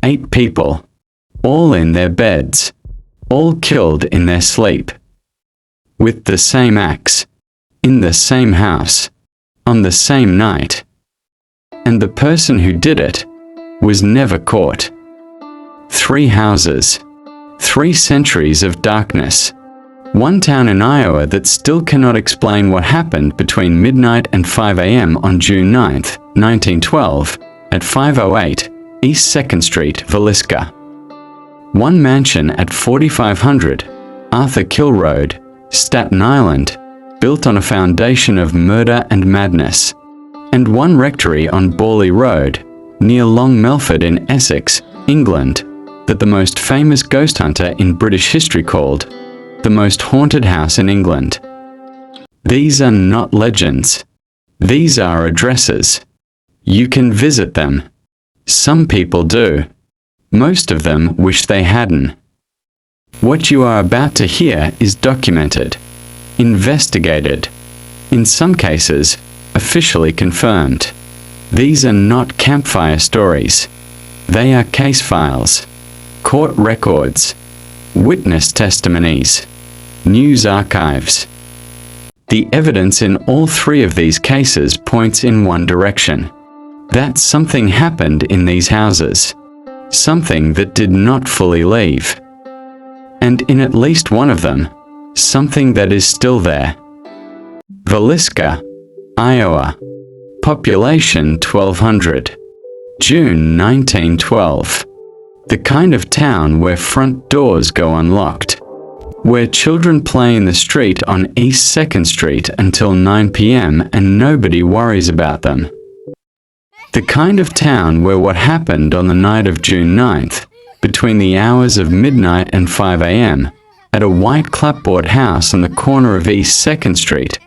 8 people, all in their beds, all killed in their sleep. With the same axe, in the same house, on the same night. And the person who did it was never caught. 3 houses, 3 centuries of darkness. One town in Iowa that still cannot explain what happened between midnight and 5 a.m. on June 9, 1912, at 508 East 2nd Street, Villisca. One mansion at 4500 Arthur Kill Road, Staten Island, built on a foundation of murder and madness. And one rectory on Borley Road, near Long Melford in Essex, England, that the most famous ghost hunter in British history called the most haunted house in England. These are not legends. These are addresses. You can visit them. Some people do. Most of them wish they hadn't. What you are about to hear is documented, investigated, in some cases, officially confirmed. These are not campfire stories. They are case files, court records, witness testimonies, news archives. The evidence in all 3 of these cases points in one direction. That something happened in these houses. Something that did not fully leave. And in at least one of them, something that is still there. Villisca, Iowa. Population 1200. June 1912. The kind of town where front doors go unlocked. Where children play in the street on East 2nd Street until 9 p.m. and nobody worries about them. The kind of town where what happened on the night of June 9th, between the hours of midnight and 5 a.m., at a white clapboard house on the corner of East 2nd Street,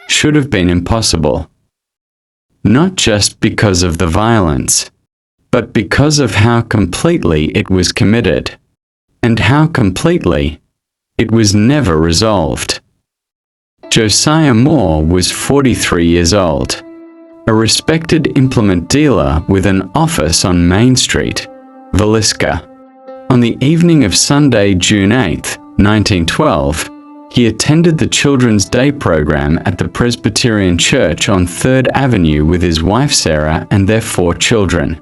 should have been impossible. Not just because of the violence, but because of how completely it was committed, and how completely it was never resolved. Josiah Moore was 43 years old, a respected implement dealer with an office on Main Street, Villisca. On the evening of Sunday, June 8, 1912, he attended the Children's Day program at the Presbyterian Church on 3rd Avenue with his wife Sarah and their 4 children.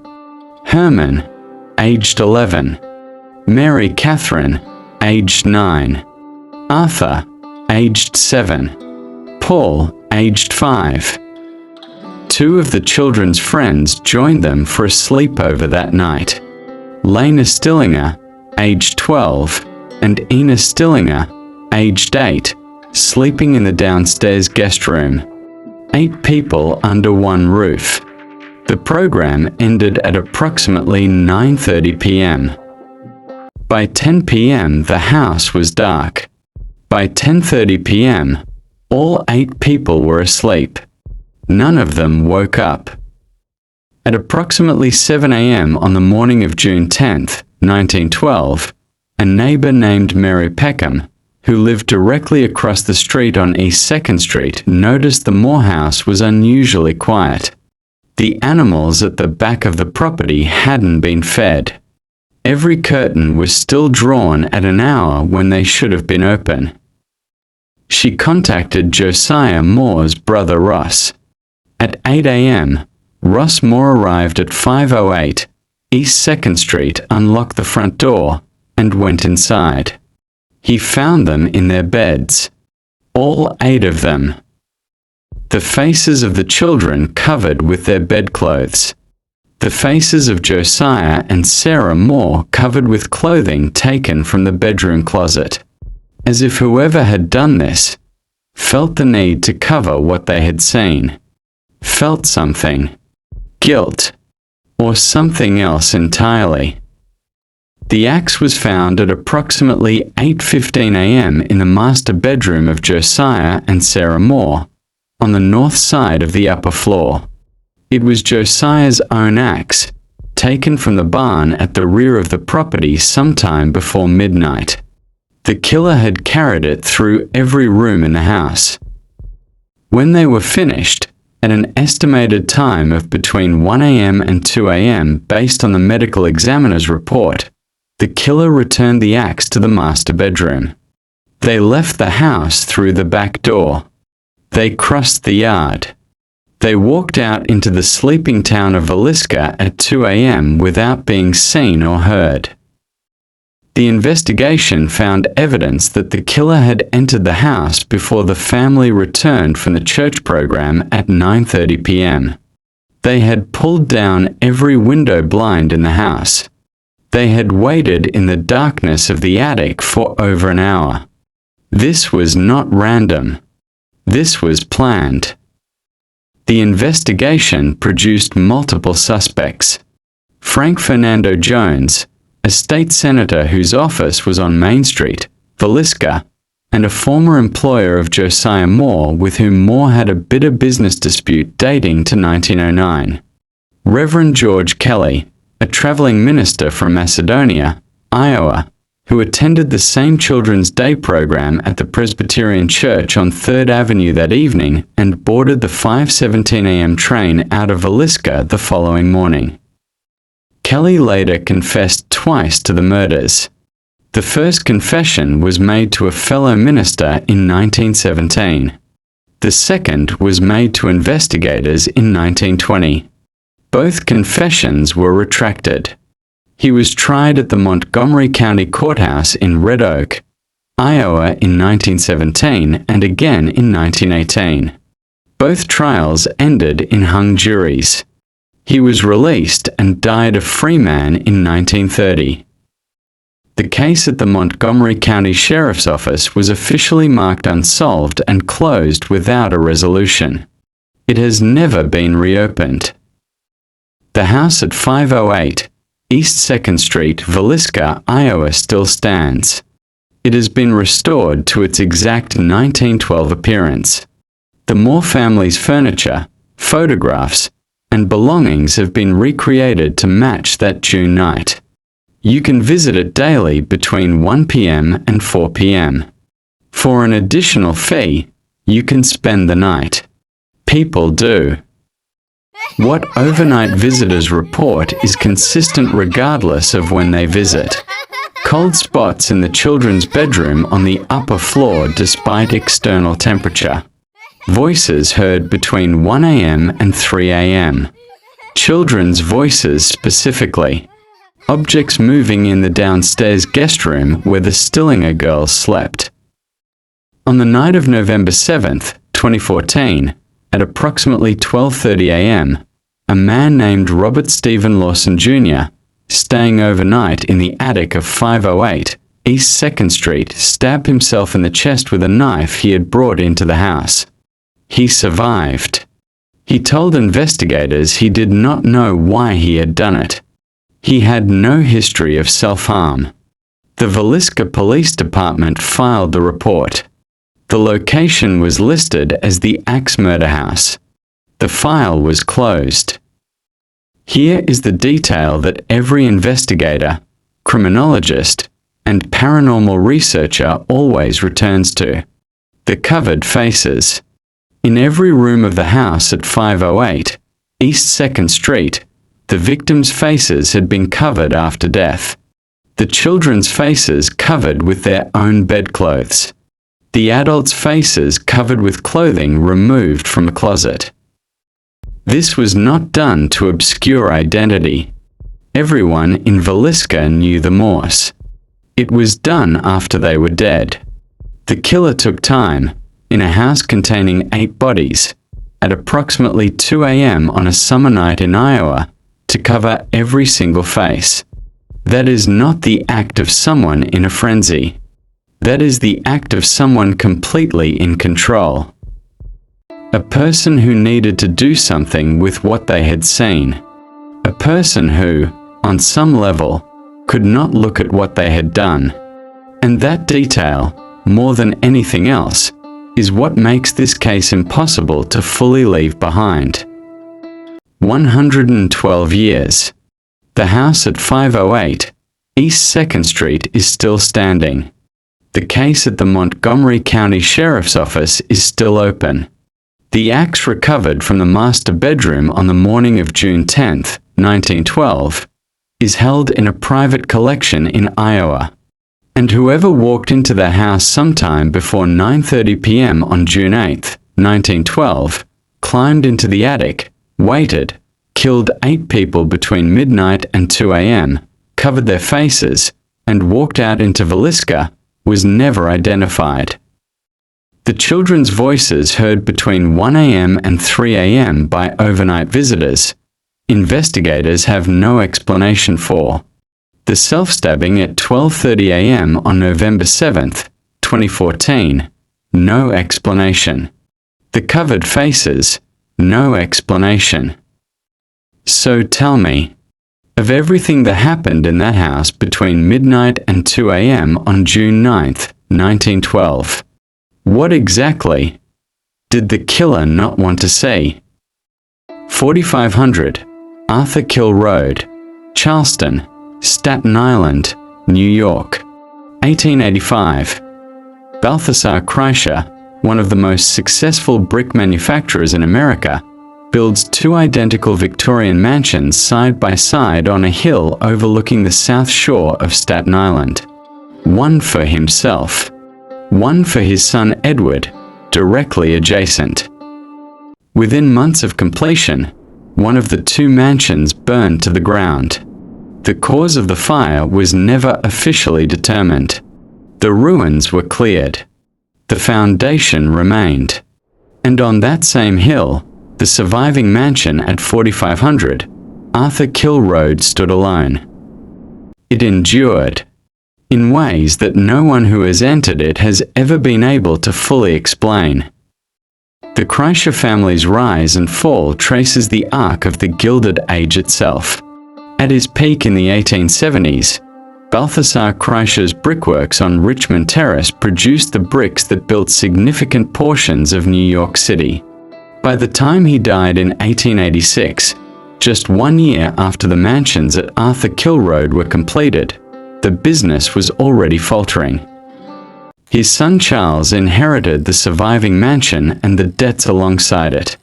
Herman, aged 11. Mary Catherine, aged 9. Arthur, aged 7. Paul, aged 5. 2 of the children's friends joined them for a sleepover that night. Lena Stillinger, aged 12, and Ina Stillinger, aged 8, sleeping in the downstairs guest room. 8 people under one roof. The program ended at approximately 9:30 p.m. By 10 p.m. the house was dark. By 10:30 p.m., all 8 people were asleep. None of them woke up. At approximately 7 a.m. on the morning of June 10, 1912, a neighbor named Mary Peckham, who lived directly across the street on East 2nd Street, noticed the Moore house was unusually quiet. The animals at the back of the property hadn't been fed. Every curtain was still drawn at an hour when they should have been open. She contacted Josiah Moore's brother Ross. At 8 a.m., Ross Moore arrived at 508 East 2nd Street, unlocked the front door, and went inside. He found them in their beds. All 8 of them. The faces of the children covered with their bedclothes. The faces of Josiah and Sarah Moore covered with clothing taken from the bedroom closet. As if whoever had done this felt the need to cover what they had seen. Felt something. Guilt. Or something else entirely. The axe was found at approximately 8:15 a.m. in the master bedroom of Josiah and Sarah Moore, on the north side of the upper floor. It was Josiah's own axe, taken from the barn at the rear of the property sometime before midnight. The killer had carried it through every room in the house. When they were finished, At an estimated time of between 1 a.m. and 2 a.m. based on the medical examiner's report, the killer returned the axe to the master bedroom. They left the house through the back door. They crossed the yard. They walked out into the sleeping town of Villisca at 2 a.m. without being seen or heard. The investigation found evidence that the killer had entered the house before the family returned from the church program at 9:30 p.m. They had pulled down every window blind in the house. They had waited in the darkness of the attic for over an hour. This was not random. This was planned. The investigation produced multiple suspects. Frank Fernando Jones, a state senator whose office was on Main Street, Villisca, and a former employer of Josiah Moore with whom Moore had a bitter business dispute dating to 1909. Reverend George Kelly, a traveling minister from Macedonia, Iowa, who attended the same Children's Day program at the Presbyterian Church on 3rd Avenue that evening and boarded the 5:17 a.m. train out of Villisca the following morning. Kelly later confessed twice to the murders. The first confession was made to a fellow minister in 1917. The second was made to investigators in 1920. Both confessions were retracted. He was tried at the Montgomery County Courthouse in Red Oak, Iowa in 1917 and again in 1918. Both trials ended in hung juries. He was released and died a free man in 1930. The case at the Montgomery County Sheriff's Office was officially marked unsolved and closed without a resolution. It has never been reopened. The house at 508 East 2nd Street, Villisca, Iowa still stands. It has been restored to its exact 1912 appearance. The Moore family's furniture, photographs, and belongings have been recreated to match that June night. You can visit it daily between 1 p.m. and 4 p.m. For an additional fee, you can spend the night. People do. What overnight visitors report is consistent regardless of when they visit. Cold spots in the children's bedroom on the upper floor despite external temperature. Voices heard between 1 a.m. and 3 a.m. Children's voices specifically. Objects moving in the downstairs guest room where the Stillinger girls slept. On the night of November 7th, 2014, at approximately 12:30 a.m., a man named Robert Stephen Lawson Jr., staying overnight in the attic of 508 East 2nd Street, stabbed himself in the chest with a knife he had brought into the house. He survived. He told investigators he did not know why he had done it. He had no history of self-harm. The Villisca Police Department filed the report. The location was listed as the Axe Murder House. The file was closed. Here is the detail that every investigator, criminologist, and paranormal researcher always returns to. The covered faces. In every room of the house at 508 East 2nd Street, the victims' faces had been covered after death. The children's faces covered with their own bedclothes. The adults' faces covered with clothing removed from a closet. This was not done to obscure identity. Everyone in Villisca knew the Moores. It was done after they were dead. The killer took time, in a house containing 8 bodies, at approximately 2 a.m. on a summer night in Iowa, to cover every single face. That is not the act of someone in a frenzy. That is the act of someone completely in control. A person who needed to do something with what they had seen. A person who, on some level, could not look at what they had done. And that detail, more than anything else, is what makes this case impossible to fully leave behind. 112 years. The house at 508 East 2nd Street is still standing. The case at the Montgomery County Sheriff's Office is still open. The axe recovered from the master bedroom on the morning of June 10, 1912, is held in a private collection in Iowa. And whoever walked into the house sometime before 9:30 p.m. on June 8, 1912, climbed into the attic, waited, killed 8 people between midnight and 2 a.m., covered their faces, and walked out into Villisca, was never identified. The children's voices heard between 1 a.m. and 3 a.m. by overnight visitors, investigators have no explanation for. The self-stabbing at 12:30 a.m. on November 7, 2014, no explanation. The covered faces, no explanation. So tell me, of everything that happened in that house between midnight and 2 a.m. on June 9, 1912, what exactly did the killer not want to see? 4500 Arthur Kill Road, Charleston, Staten Island, New York, 1885. Balthasar Kreischer, one of the most successful brick manufacturers in America, builds 2 identical Victorian mansions side by side on a hill overlooking the south shore of Staten Island. One for himself, one for his son Edward, directly adjacent. Within months of completion, one of the 2 mansions burned to the ground. The cause of the fire was never officially determined. The ruins were cleared. The foundation remained. And on that same hill, the surviving mansion at 4500 Arthur Kill Road stood alone. It endured, in ways that no one who has entered it has ever been able to fully explain. The Kreischer family's rise and fall traces the arc of the Gilded Age itself. At his peak in the 1870s, Balthasar Kreischer's brickworks on Richmond Terrace produced the bricks that built significant portions of New York City. By the time he died in 1886, just 1 year after the mansions at Arthur Kill Road were completed, the business was already faltering. His son Charles inherited the surviving mansion and the debts alongside it.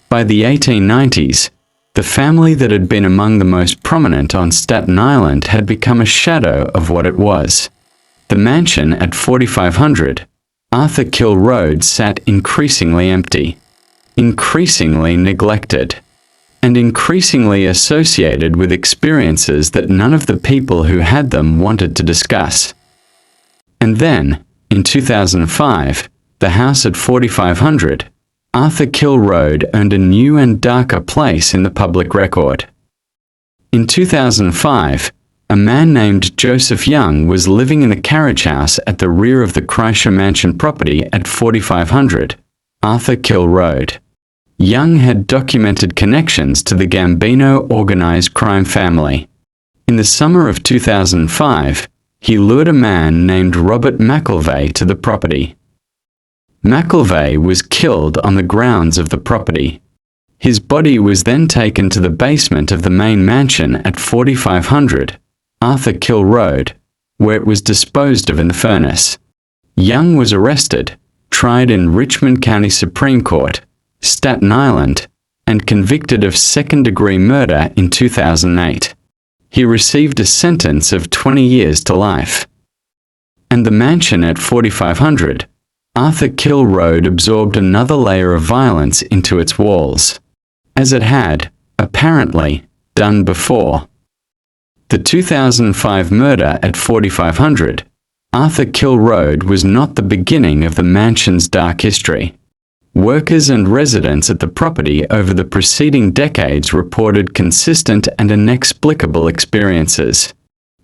By the 1890s, the family that had been among the most prominent on Staten Island had become a shadow of what it was. The mansion at 4500 Arthur Kill Road sat increasingly empty, increasingly neglected, and increasingly associated with experiences that none of the people who had them wanted to discuss. And then, in 2005, the house at 4500 Arthur Kill Road earned a new and darker place in the public record. In 2005, a man named Joseph Young was living in a carriage house at the rear of the Kreischer Mansion property at 4500 Arthur Kill Road. Young had documented connections to the Gambino organized crime family. In the summer of 2005, he lured a man named Robert McIlvey to the property. McIlvey was killed on the grounds of the property. His body was then taken to the basement of the main mansion at 4500 Arthur Kill Road, where it was disposed of in the furnace. Young was arrested, tried in Richmond County Supreme Court, Staten Island, and convicted of second-degree murder in 2008. He received a sentence of 20 years to life. And the mansion at 4500 Arthur Kill Road absorbed another layer of violence into its walls, as it had, apparently, done before. The 2005 murder at 4500 Arthur Kill Road was not the beginning of the mansion's dark history. Workers and residents at the property over the preceding decades reported consistent and inexplicable experiences.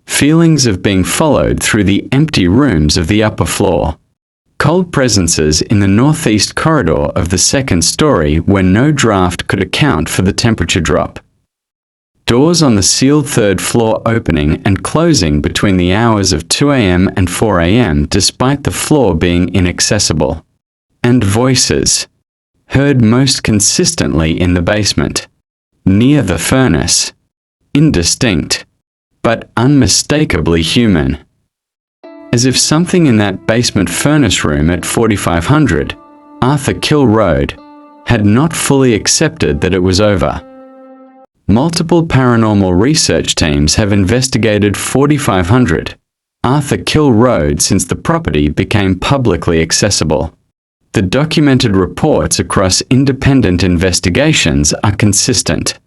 Feelings of being followed through the empty rooms of the upper floor. Cold presences in the northeast corridor of the second story where no draft could account for the temperature drop. Doors on the sealed third floor opening and closing between the hours of 2 a.m. and 4 a.m. despite the floor being inaccessible. And voices, heard most consistently in the basement, near the furnace, indistinct, but unmistakably human. As if something in that basement furnace room at 4500 Arthur Kill Road had not fully accepted that it was over. Multiple paranormal research teams have investigated 4500 Arthur Kill Road since the property became publicly accessible. The documented reports across independent investigations are consistent.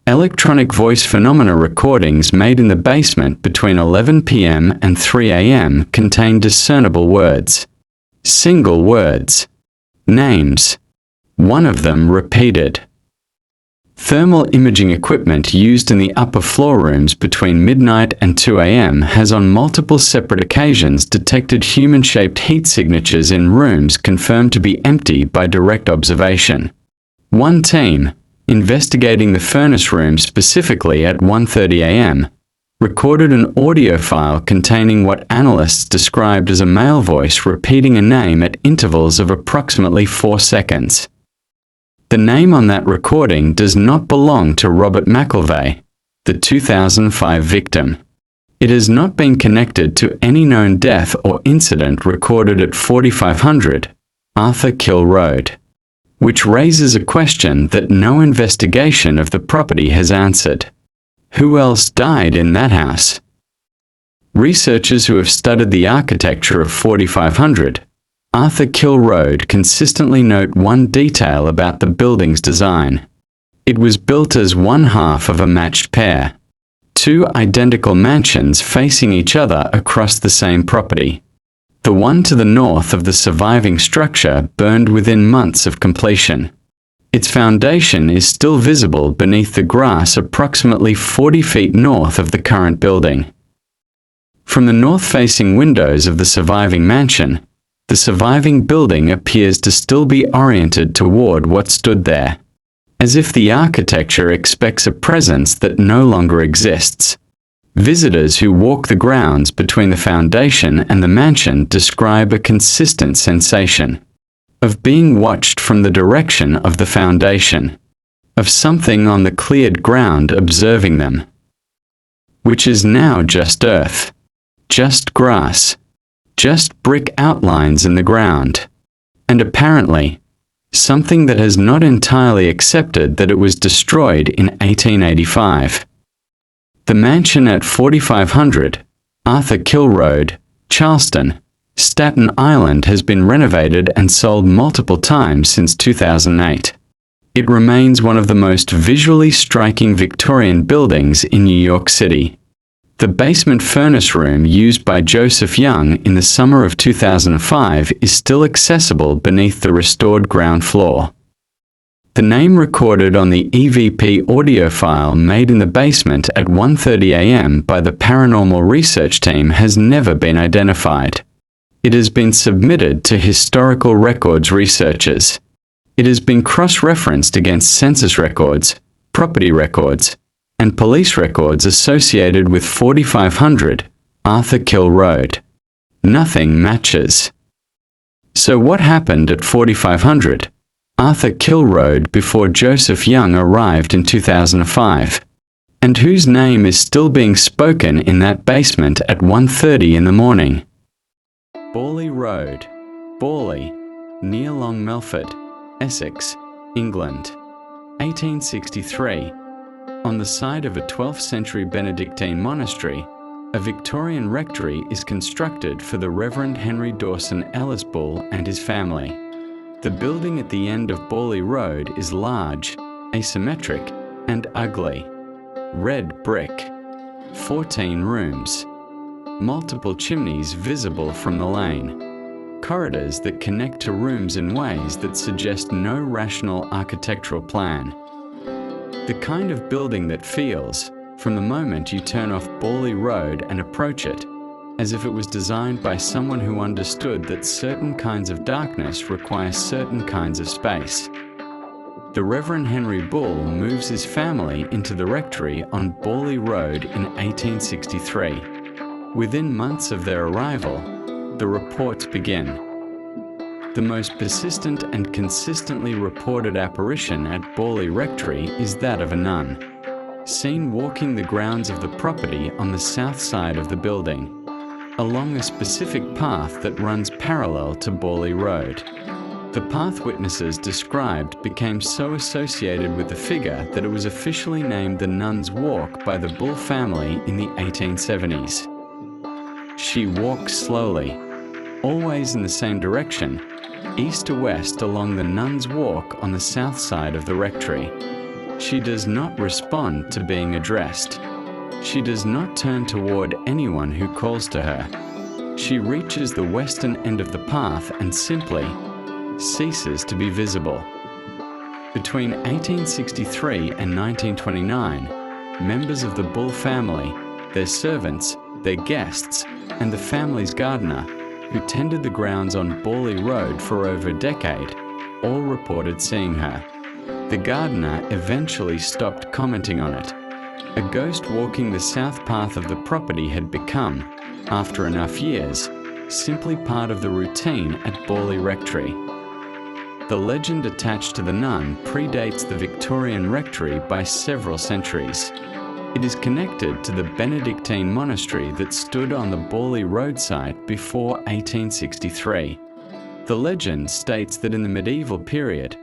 Electronic voice phenomena recordings made in the basement between 11 p.m. and 3 a.m. contain discernible words. Single words. Names. One of them repeated. Thermal imaging equipment used in the upper floor rooms between midnight and 2 a.m. has on multiple separate occasions detected human-shaped heat signatures in rooms confirmed to be empty by direct observation. One team, investigating the furnace room specifically at 1:30 a.m., recorded an audio file containing what analysts described as a male voice repeating a name at intervals of approximately 4 seconds. The name on that recording does not belong to Robert McIlvey, the 2005 victim. It has not been connected to any known death or incident recorded at 4500 Arthur Kill Road, which raises a question that no investigation of the property has answered. Who else died in that house? Researchers who have studied the architecture of 4500 Arthur Kill Road consistently note one detail about the building's design. It was built as one half of a matched pair. Two identical mansions facing each other across the same property. The one to the north of the surviving structure burned within months of completion. Its foundation is still visible beneath the grass approximately 40 feet north of the current building. From the north-facing windows of the surviving mansion, the surviving building appears to still be oriented toward what stood there, as if the architecture expects a presence that no longer exists. Visitors who walk the grounds between the foundation and the mansion describe a consistent sensation of being watched from the direction of the foundation, of something on the cleared ground observing them, which is now just earth, just grass, just brick outlines in the ground, and apparently, something that has not entirely accepted that it was destroyed in 1885. The mansion at 4500 Arthur Kill Road, Charleston, Staten Island has been renovated and sold multiple times since 2008. It remains one of the most visually striking Victorian buildings in New York City. The basement furnace room used by Joseph Young in the summer of 2005 is still accessible beneath the restored ground floor. The name recorded on the EVP audio file made in the basement at 1:30 a.m. by the Paranormal research team has never been identified. It has been submitted to historical records researchers. It has been cross-referenced against census records, property records, and police records associated with 4500 Arthur Kill Road. Nothing matches. So what happened at 4500 Arthur Kill Road before Joseph Young arrived in 2005? And whose name is still being spoken in that basement at 1:30 in the morning? Borley Road, Borley, near Long Melford, Essex, England. 1863. On the site of a 12th century Benedictine monastery, a Victorian rectory is constructed for the Reverend Henry Dawson Ellis Bull and his family. The building at the end of Borley Road is large, asymmetric, and ugly. Red brick. 14 rooms. Multiple chimneys visible from the lane. Corridors that connect to rooms in ways that suggest no rational architectural plan. The kind of building that feels, from the moment you turn off Borley Road and approach it, as if it was designed by someone who understood that certain kinds of darkness require certain kinds of space. The Reverend Henry Bull moves his family into the rectory on Borley Road in 1863. Within months of their arrival, the reports begin. The most persistent and consistently reported apparition at Borley Rectory is that of a nun, seen walking the grounds of the property on the south side of the building, along a specific path that runs parallel to Borley Road. The path witnesses described became so associated with the figure that it was officially named the Nun's Walk by the Bull family in the 1870s. She walks slowly, always in the same direction, east to west along the Nun's Walk on the south side of the rectory. She does not respond to being addressed. She does not turn toward anyone who calls to her. She reaches the western end of the path and simply ceases to be visible. Between 1863 and 1929, members of the Bull family, their servants, their guests, and the family's gardener, who tended the grounds on Borley Road for over a decade, all reported seeing her. The gardener eventually stopped commenting on it. A ghost walking the south path of the property had become, after enough years, simply part of the routine at Borley Rectory. The legend attached to the nun predates the Victorian rectory by several centuries. It is connected to the Benedictine monastery that stood on the Borley Road site before 1863. The legend states that in the medieval period,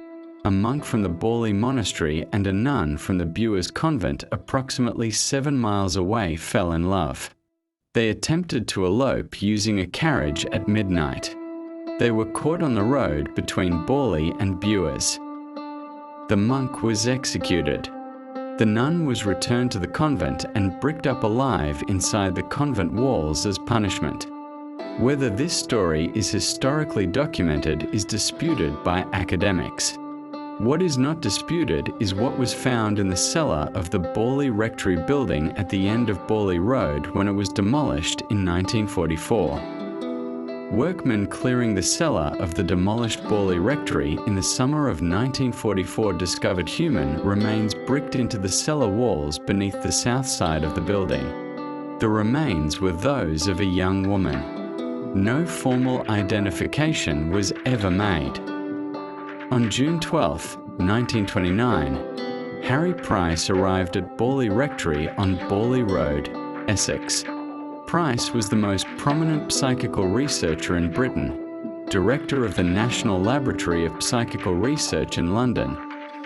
a monk from the Borley monastery and a nun from the Bewers convent approximately 7 miles away fell in love. They attempted to elope using a carriage at midnight. They were caught on the road between Borley and Bewers. The monk was executed. The nun was returned to the convent and bricked up alive inside the convent walls as punishment. Whether this story is historically documented is disputed by academics. What is not disputed is what was found in the cellar of the Borley Rectory building at the end of Borley Road when it was demolished in 1944. Workmen clearing the cellar of the demolished Borley Rectory in the summer of 1944 discovered human remains bricked into the cellar walls beneath the south side of the building. The remains were those of a young woman. No formal identification was ever made. On June 12, 1929, Harry Price arrived at Borley Rectory on Borley Road, Essex. Price was the most prominent psychical researcher in Britain, director of the National Laboratory of Psychical Research in London,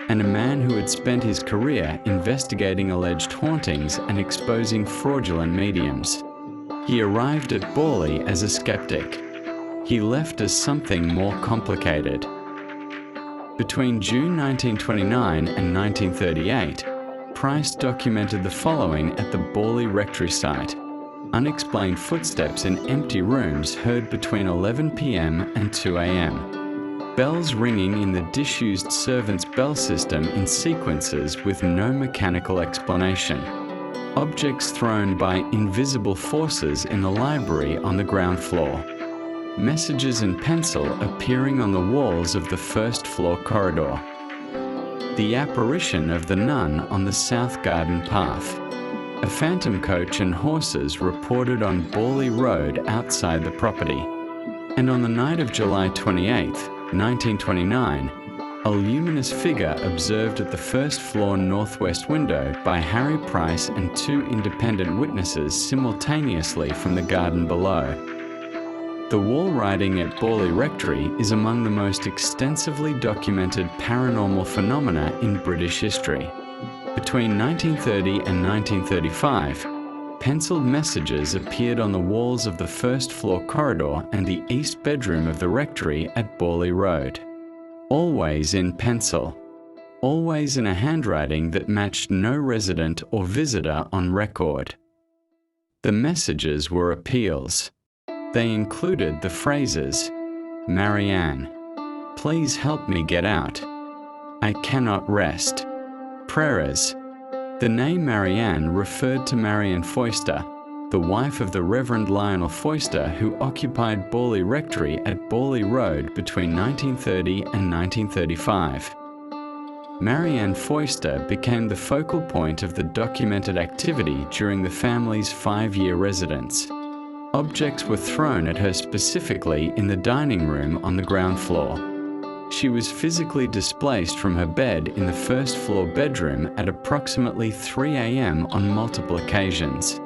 and a man who had spent his career investigating alleged hauntings and exposing fraudulent mediums. He arrived at Borley as a skeptic. He left as something more complicated. Between June 1929 and 1938, Price documented the following at the Borley Rectory site. Unexplained footsteps in empty rooms heard between 11 p.m. and 2 a.m. Bells ringing in the disused servants' bell system in sequences with no mechanical explanation. Objects thrown by invisible forces in the library on the ground floor. Messages in pencil appearing on the walls of the first floor corridor. The apparition of the nun on the south garden path. A phantom coach and horses reported on Borley Road outside the property. And on the night of July 28, 1929, a luminous figure observed at the first floor northwest window by Harry Price and 2 independent witnesses simultaneously from the garden below. The wall writing at Borley Rectory is among the most extensively documented paranormal phenomena in British history. Between 1930 and 1935, penciled messages appeared on the walls of the first floor corridor and the east bedroom of the rectory at Borley Road. Always in pencil. Always in a handwriting that matched no resident or visitor on record. The messages were appeals. They included the phrases, "Marianne, please help me get out. I cannot rest." Prayers. The name Marianne referred to Marianne Foyster, the wife of the Reverend Lionel Foyster who occupied Borley Rectory at Borley Road between 1930 and 1935. Marianne Foyster became the focal point of the documented activity during the family's 5-year residence. Objects were thrown at her specifically in the dining room on the ground floor. She was physically displaced from her bed in the first floor bedroom at approximately 3 a.m. on multiple occasions.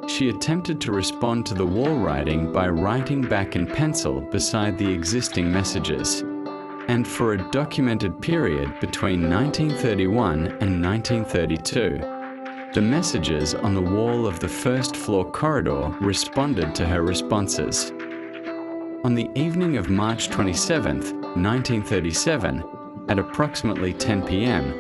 She attempted to respond to the wall writing by writing back in pencil beside the existing messages. and for a documented period between 1931 and 1932. The messages on the wall of the first-floor corridor responded to her responses. On the evening of March 27, 1937, at approximately 10 p.m.,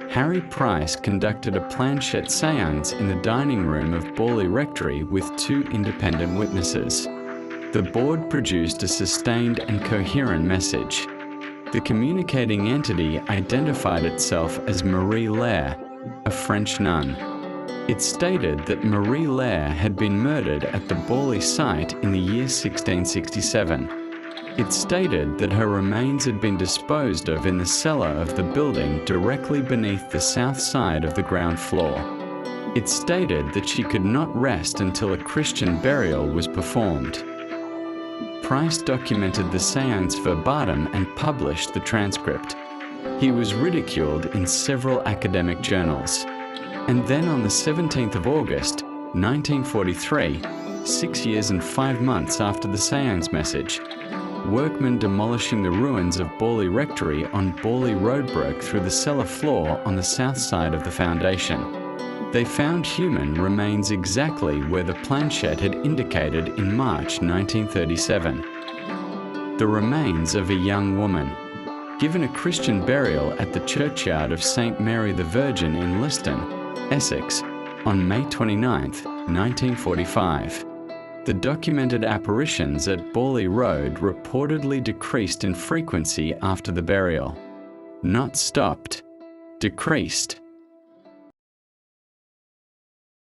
Harry Price conducted a planchette séance in the dining room of Borley Rectory with 2 independent witnesses. The board produced a sustained and coherent message. The communicating entity identified itself as Marie Lair, a French nun. It stated that Marie Lair had been murdered at the Borley site in the year 1667. It stated that her remains had been disposed of in the cellar of the building directly beneath the south side of the ground floor. It stated that she could not rest until a Christian burial was performed. Price documented the séance verbatim and published the transcript. He was ridiculed in several academic journals. And then on the 17th of August, 1943, 6 years and 5 months after the séance message, workmen demolishing the ruins of Borley Rectory on Borley Road broke through the cellar floor on the south side of the foundation. They found human remains exactly where the planchette had indicated in March 1937. The remains of a young woman, given a Christian burial at the churchyard of St. Mary the Virgin in Liston, Essex, on May 29, 1945. The documented apparitions at Borley Road reportedly decreased in frequency after the burial. Not stopped, decreased.